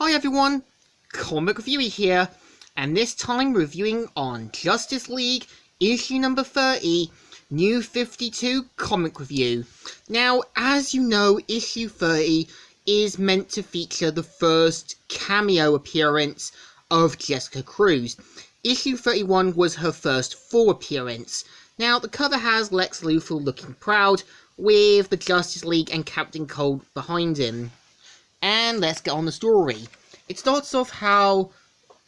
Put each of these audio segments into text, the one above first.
Hi everyone, Comic Reviewer here, and this time reviewing on Justice League issue number 30, New 52 comic review. Now, as you know, issue 30 is meant to feature the first cameo appearance of Jessica Cruz. Issue 31 was her first full appearance. Now, the cover has Lex Luthor looking proud, with the Justice League and Captain Cold behind him. And let's get on the story. It starts off how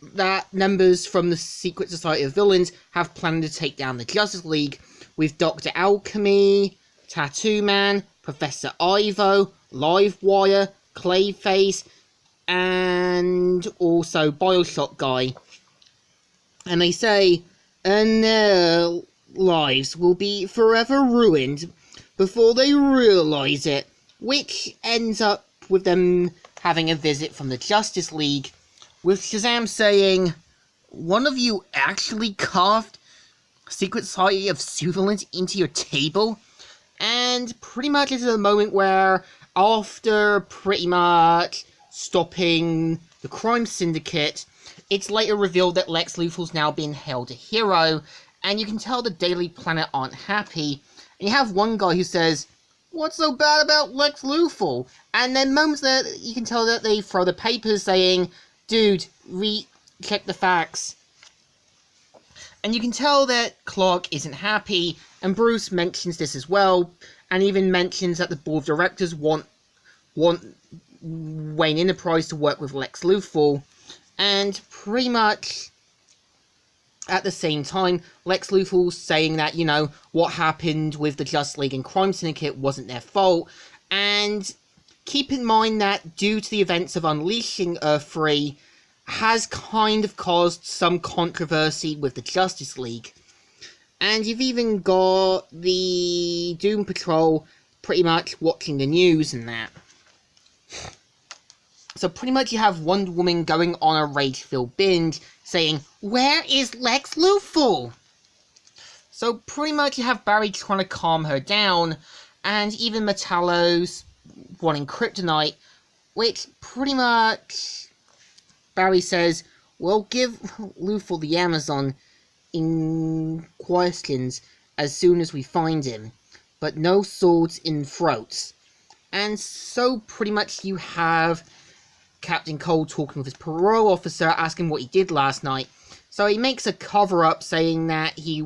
that members from the Secret Society of Villains have planned to take down the Justice League, with Dr. Alchemy, Tattoo Man, Professor Ivo, Livewire, Clayface, and also Bioshock Guy. And they say, and their lives will be forever ruined before they realise it, which ends up with them having a visit from the Justice League, with Shazam saying, "One of you actually carved Secret Society of Supervillains into your table?" And pretty much this is a moment where, after pretty much stopping the crime syndicate, it's later revealed that Lex Luthor's now been hailed a hero, and you can tell the Daily Planet aren't happy. And you have one guy who says, "What's so bad about Lex Luthor?" And then moments that you can tell that they throw the papers saying, "Dude, check the facts." And you can tell that Clark isn't happy, and Bruce mentions this as well, and even mentions that the board of directors want Wayne Enterprise to work with Lex Luthor. And pretty much at the same time, Lex Luthor's saying that, what happened with the Justice League and Crime Syndicate wasn't their fault. And keep in mind that due to the events of unleashing Earth 3 has kind of caused some controversy with the Justice League. And you've even got the Doom Patrol pretty much watching the news and that. So pretty much you have Wonder Woman going on a rage-filled binge, saying, "Where is Lex Luthor?" So pretty much you have Barry trying to calm her down, and even Metallo's wanting kryptonite, which pretty much Barry says, "We'll give Luthor the Amazon in questions as soon as we find him, but no swords in throats." And so pretty much you have Captain Cold talking with his parole officer, asking what he did last night. So he makes a cover-up saying that he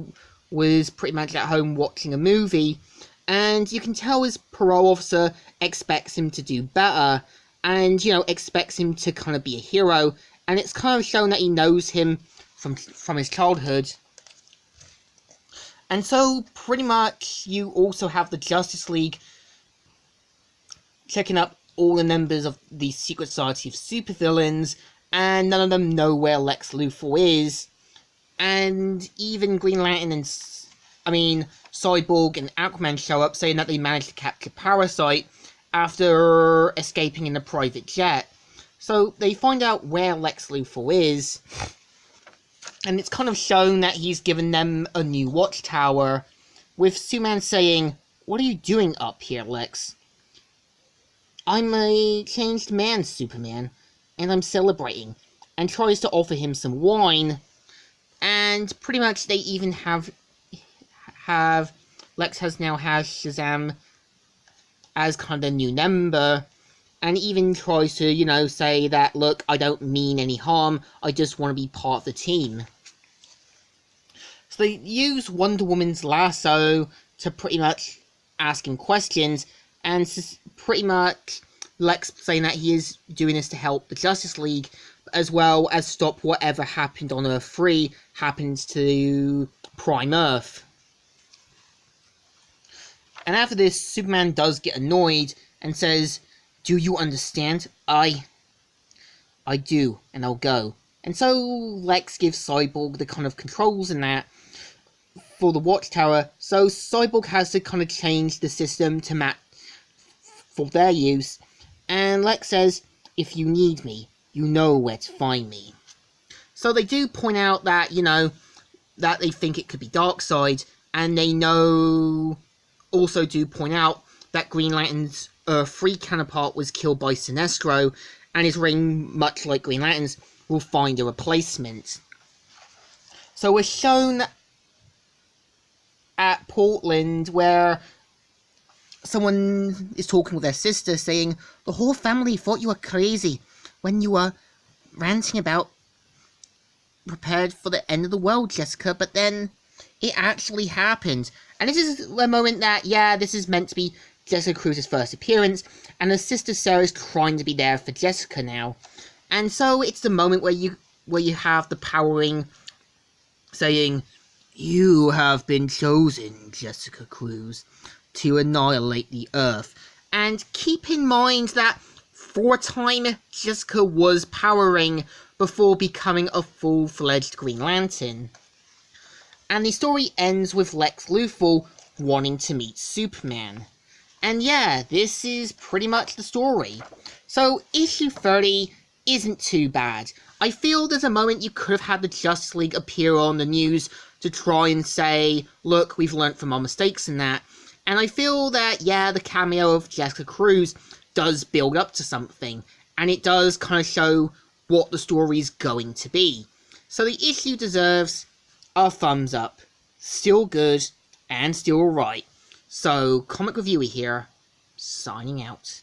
was pretty much at home watching a movie, and you can tell his parole officer expects him to do better, and, expects him to kind of be a hero, and it's kind of shown that he knows him from his childhood. And so, pretty much, you also have the Justice League checking up all the members of the Secret Society of Supervillains, and none of them know where Lex Luthor is. And even Green Lantern and, Cyborg and Aquaman show up, saying that they managed to capture Parasite after escaping in a private jet. So they find out where Lex Luthor is, and it's kind of shown that he's given them a new watchtower, with Superman saying, "What are you doing up here, Lex?" "I'm a changed man, Superman, and I'm celebrating," and tries to offer him some wine. And pretty much they even have Lex now has Shazam as kind of a new member, and even tries to, say that, "Look, I don't mean any harm, I just want to be part of the team." So they use Wonder Woman's lasso to pretty much ask him questions, and pretty much Lex saying that he is doing this to help the Justice League, as well as stop whatever happened on Earth 3 happens to Prime Earth. And after this, Superman does get annoyed and says, "Do you understand? I do, and I'll go." And so Lex gives Cyborg the kind of controls and that for the Watchtower, so Cyborg has to kind of change the system to match for their use. And Lex says, "If you need me, you know where to find me." So they do point out that, that they think it could be Darkseid, and they also do point out that Green Lantern's Earth 3 counterpart was killed by Sinestro, and his ring, much like Green Lantern's, will find a replacement. So we're shown at Portland, where someone is talking with their sister, saying, "The whole family thought you were crazy when you were ranting about prepared for the end of the world, Jessica, but then it actually happened." And this is a moment that, yeah, this is meant to be Jessica Cruz's first appearance, and her sister Sarah's trying to be there for Jessica now. And so it's the moment where you have the Power Ring saying, "You have been chosen, Jessica Cruz, to annihilate the Earth." And keep in mind that for a time, Jessica was Power Ring before becoming a full-fledged Green Lantern. And the story ends with Lex Luthor wanting to meet Superman. And yeah, this is pretty much the story. So issue 30 isn't too bad. I feel there's a moment you could have had the Justice League appear on the news to try and say, look, we've learnt from our mistakes and that. And I feel that, yeah, the cameo of Jessica Cruz does build up to something. And it does kind of show what the story's going to be. So the issue deserves a thumbs up. Still good and still alright. So, Comic Reviewer here, signing out.